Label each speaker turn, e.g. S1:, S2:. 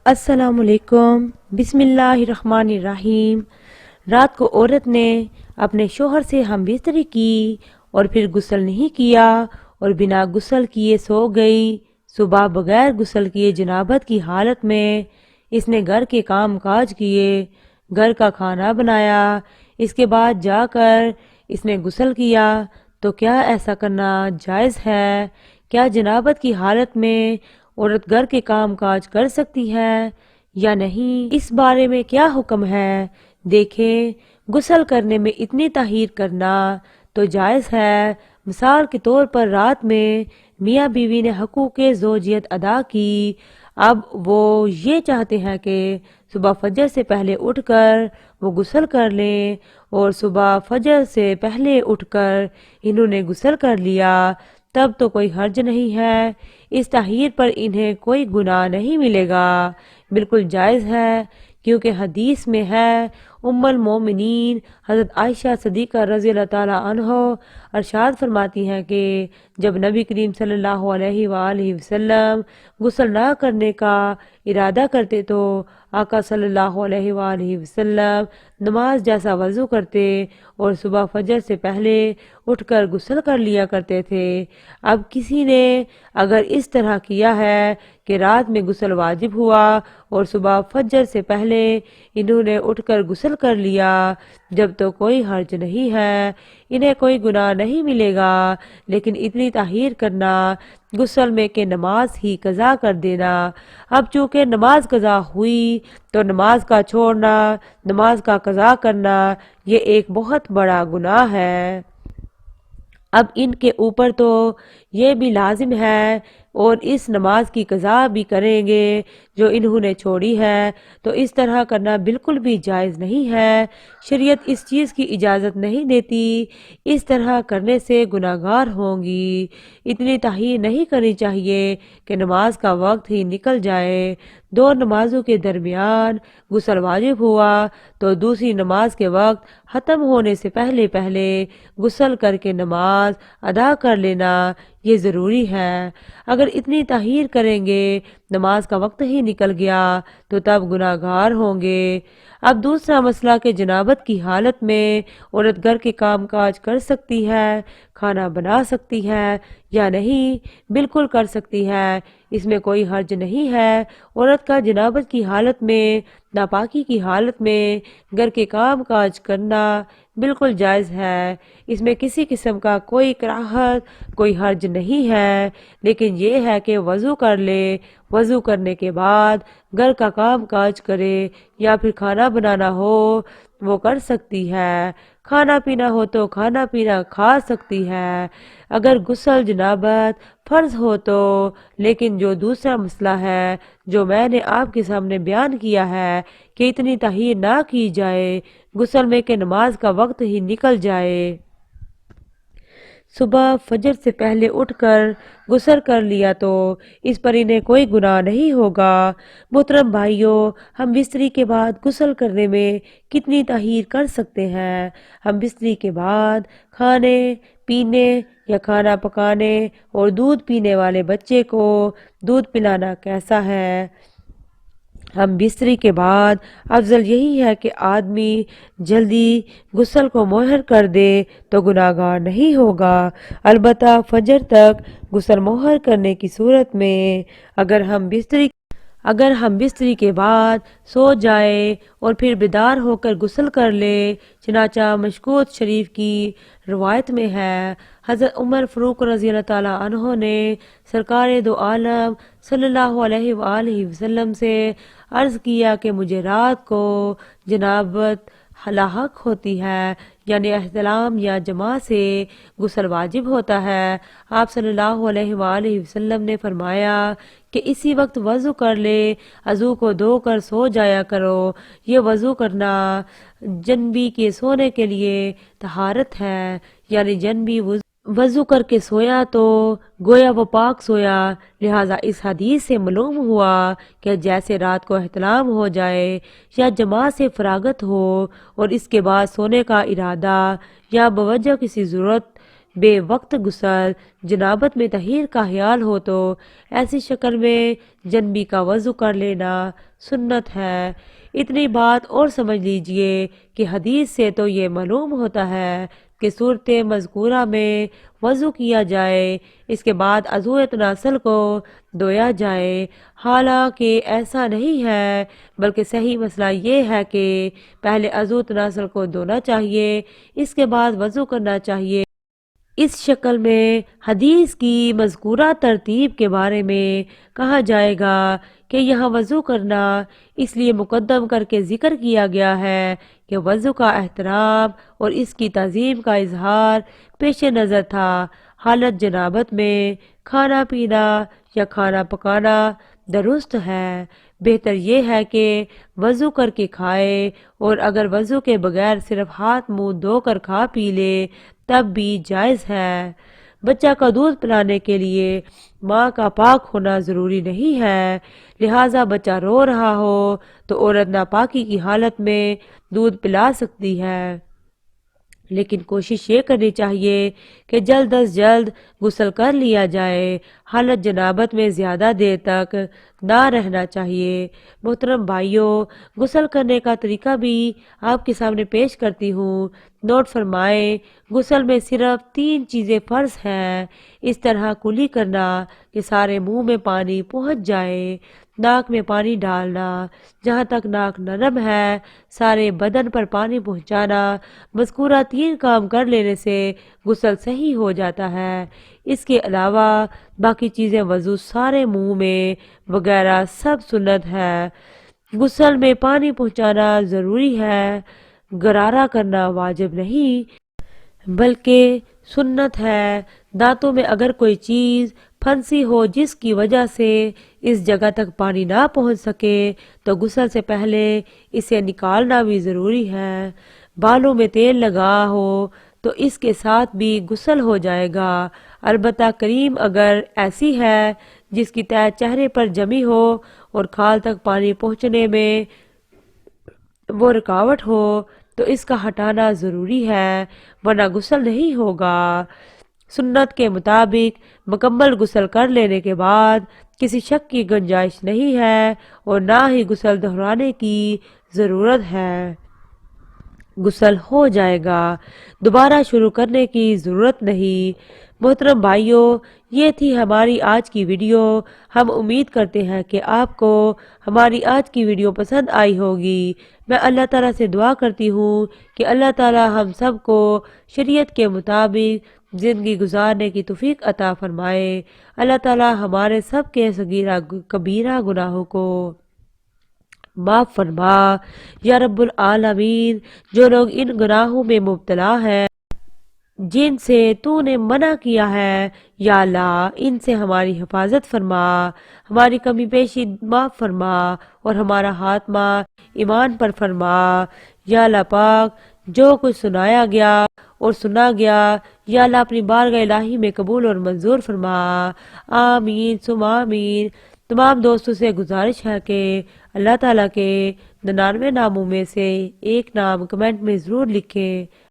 S1: السلام علیکم۔ بسم اللہ الرحمن الرحیم۔ رات کو عورت نے اپنے شوہر سے ہم بستری کی اور پھر غسل نہیں کیا اور بنا غسل کیے سو گئی۔ صبح بغیر غسل کیے جنابت کی حالت میں اس نے گھر کے کام کاج کیے، گھر کا کھانا بنایا، اس کے بعد جا کر اس نے غسل کیا، تو کیا ایسا کرنا جائز ہے؟ کیا جنابت کی حالت میں عورت گھر کے کام کاج کر سکتی ہے یا نہیں؟ اس بارے میں کیا حکم ہے؟ دیکھیں، غسل کرنے میں اتنی تاخیر کرنا تو جائز ہے۔ مثال کے طور پر رات میں میاں بیوی نے حقوق زوجیت ادا کی، اب وہ یہ چاہتے ہیں کہ صبح فجر سے پہلے اٹھ کر وہ غسل کر لیں، اور صبح فجر سے پہلے اٹھ کر انہوں نے غسل کر لیا، تب تو کوئی حرج نہیں ہے، اس تاخیر پر انہیں کوئی گناہ نہیں ملے گا، بالکل جائز ہے، کیونکہ حدیث میں ہے، ام المومنین حضرت عائشہ صدیقہ رضی اللہ تعالیٰ عنہ ارشاد فرماتی ہیں کہ جب نبی کریم صلی اللہ علیہ وآلہ وسلم غسل نہ کرنے کا ارادہ کرتے تو آقا صلی اللہ علیہ وآلہ وسلم نماز جیسا وضو کرتے اور صبح فجر سے پہلے اٹھ کر غسل کر لیا کرتے تھے۔ اب کسی نے اگر اس طرح کیا ہے کہ رات میں غسل واجب ہوا اور صبح فجر سے پہلے انہوں نے اٹھ کر غسل کر لیا، جب تو کوئی حرج نہیں ہے، انہیں کوئی گناہ نہیں ملے گا، لیکن اتنی تاخیر کرنا غسل میں کہ نماز ہی قضا کر دینا۔ اب چونکہ نماز قضا ہوئی تو نماز کا چھوڑنا، نماز کا قضا کرنا، یہ ایک بہت بڑا گناہ ہے۔ اب ان کے اوپر تو یہ بھی لازم ہے اور اس نماز کی قضا بھی کریں گے جو انہوں نے چھوڑی ہے، تو اس طرح کرنا بالکل بھی جائز نہیں ہے، شریعت اس چیز کی اجازت نہیں دیتی، اس طرح کرنے سے گناہ گار ہوں گی۔ اتنی تاخیر نہیں کرنی چاہیے کہ نماز کا وقت ہی نکل جائے۔ دو نمازوں کے درمیان غسل واجب ہوا تو دوسری نماز کے وقت ختم ہونے سے پہلے غسل کر کے نماز ادا کر لینا یہ ضروری ہے۔ اگر اتنی تاخیر کریں گے، نماز کا وقت ہی نکل گیا تو تب گناہ گار ہوں گے۔ اب دوسرا مسئلہ کہ جنابت کی حالت میں عورت گھر کے کام کاج کر سکتی ہے، کھانا بنا سکتی ہے یا نہیں؟ بالکل کر سکتی ہے، اس میں کوئی حرج نہیں ہے۔ عورت کا جنابت کی حالت میں، ناپاکی کی حالت میں گھر کے کام کاج کرنا بالکل جائز ہے، اس میں کسی قسم کا کوئی کراہت، کوئی حرج نہیں ہے، لیکن یہ ہے کہ وضو کر لے، وضو کرنے کے بعد گھر کا کام کاج کرے، یا پھر کھانا بنانا ہو وہ کر سکتی ہے، کھانا پینا ہو تو کھانا پینا کھا سکتی ہے، اگر غسل جنابت فرض ہو تو۔ لیکن جو دوسرا مسئلہ ہے جو میں نے آپ کے سامنے بیان کیا ہے کہ اتنی تاخیر نہ کی جائے غسل میں کہ نماز کا وقت ہی نکل جائے، صبح فجر سے پہلے اٹھ کر غسل کر لیا تو اس پر انہیں کوئی گناہ نہیں ہوگا۔ محترم بھائیوں، ہم بستری کے بعد غسل کرنے میں کتنی تاخیر کر سکتے ہیں؟ ہم بستری کے بعد کھانے پینے یا کھانا پکانے اور دودھ پینے والے بچے کو دودھ پلانا کیسا ہے؟ ہم بستری کے بعد افضل یہی ہے کہ آدمی جلدی غسل کو مؤخر کر دے تو گناہ گار نہیں ہوگا، البتہ فجر تک غسل مؤخر کرنے کی صورت میں اگر ہم بستری کے بعد سو جائے اور پھر بیدار ہو کر غسل کر لے، چنانچہ مشکوت شریف کی روایت میں ہے، حضرت عمر فاروق رضی اللہ تعالیٰ عنہ نے سرکار دو عالم صلی اللہ علیہ وآلہ وسلم سے عرض کیا کہ مجھے رات کو جنابت لاحق ہوتی ہے، یعنی احتلام یا جماع سے غسل واجب ہوتا ہے۔ آپ صلی اللہ علیہ وآلہ وسلم نے فرمایا کہ اسی وقت وضو کر لے، عضو کو دھو کر سو جایا کرو، یہ وضو کرنا جنبی کے سونے کے لیے طہارت ہے، یعنی جنبی وضو کر کے سویا تو گویا وہ پاک سویا، لہٰذا اس حدیث سے معلوم ہوا کہ جیسے رات کو احتلام ہو جائے یا جماع سے فراغت ہو اور اس کے بعد سونے کا ارادہ یا بوجہ کسی ضرورت بے وقت غسل جنابت میں تطہیر کا خیال ہو تو ایسی شکل میں جنبی کا وضو کر لینا سنت ہے۔ اتنی بات اور سمجھ لیجئے کہ حدیث سے تو یہ معلوم ہوتا ہے کہ صورت مذکورہ میں وضو کیا جائے، اس کے بعد عضو تناسل کو دھویا جائے، حالانکہ ایسا نہیں ہے، بلکہ صحیح مسئلہ یہ ہے کہ پہلے عضو تناسل کو دھونا چاہیے، اس کے بعد وضو کرنا چاہیے۔ اس شکل میں حدیث کی مذکورہ ترتیب کے بارے میں کہا جائے گا کہ یہاں وضو کرنا اس لیے مقدم کر کے ذکر کیا گیا ہے کہ وضو کا احترام اور اس کی تعظیم کا اظہار پیش نظر تھا۔ حالت جنابت میں کھانا پینا یا کھانا پکانا درست ہے، بہتر یہ ہے کہ وضو کر کے کھائے، اور اگر وضو کے بغیر صرف ہاتھ منہ دھو کر کھا پی لے تب بھی جائز ہے۔ بچہ کا دودھ پلانے کے لیے ماں کا پاک ہونا ضروری نہیں ہے، لہٰذا بچہ رو رہا ہو تو عورت ناپاکی کی حالت میں دودھ پلا سکتی ہے، لیکن کوشش یہ کرنی چاہیے کہ جلد از جلد غسل کر لیا جائے، حالت جنابت میں زیادہ دیر تک نہ رہنا چاہیے۔ محترم بھائیوں، غسل کرنے کا طریقہ بھی آپ کے سامنے پیش کرتی ہوں، نوٹ فرمائیں۔ غسل میں صرف 3 چیزیں فرض ہیں۔ اس طرح کلی کرنا کہ سارے منہ میں پانی پہنچ جائے، ناک میں پانی ڈالنا، جہاں تک ناک نرم ہے سارے بدن پر پانی پہنچانا، مذکورہ 3 کام کر لینے سے غسل صحیح ہو جاتا ہے۔ اس کے علاوہ باقی چیزیں وضو سارے منہ میں وغیرہ سب سنت ہے۔ غسل میں پانی پہنچانا ضروری ہے، غرارہ کرنا واجب نہیں بلکہ سنت ہے۔ دانتوں میں اگر کوئی چیز پھنسی ہو جس کی وجہ سے اس جگہ تک پانی نہ پہنچ سکے تو غسل سے پہلے اسے نکالنا بھی ضروری ہے۔ بالوں میں تیل لگا ہو تو اس کے ساتھ بھی غسل ہو جائے گا، البتہ کریم اگر ایسی ہے جس کی تہ چہرے پر جمی ہو اور کھال تک پانی پہنچنے میں وہ رکاوٹ ہو تو اس کا ہٹانا ضروری ہے، ورنہ غسل نہیں ہوگا۔ سنت کے مطابق مکمل غسل کر لینے کے بعد کسی شک کی گنجائش نہیں ہے اور نہ ہی غسل دہرانے کی ضرورت ہے، غسل ہو جائے گا، دوبارہ شروع کرنے کی ضرورت نہیں۔ محترم بھائیوں، یہ تھی ہماری آج کی ویڈیو۔ ہم امید کرتے ہیں کہ آپ کو ہماری آج کی ویڈیو پسند آئی ہوگی۔ میں اللہ تعالیٰ سے دعا کرتی ہوں کہ اللہ تعالیٰ ہم سب کو شریعت کے مطابق زندگی گزارنے کی توفیق عطا فرمائے۔ اللہ تعالیٰ ہمارے سب کے صغیرہ کبیرہ گناہوں کو معاف فرما یا رب العالمین۔ جو لوگ ان گناہوں میں مبتلا ہیں جن سے تو نے منع کیا ہے، یا اللہ ان سے ہماری حفاظت فرما، ہماری کمی بیشی معاف فرما اور ہمارا خاتمہ ایمان پر فرما۔ یا اللہ پاک، جو کچھ سنایا گیا اور سنا گیا، یا اللہ اپنی بارگاہ الہی میں قبول اور منظور فرما، آمین ثم آمین۔ تمام دوستوں سے گزارش ہے کہ اللہ تعالیٰ کے 99 ناموں میں سے ایک نام کمنٹ میں ضرور لکھیں۔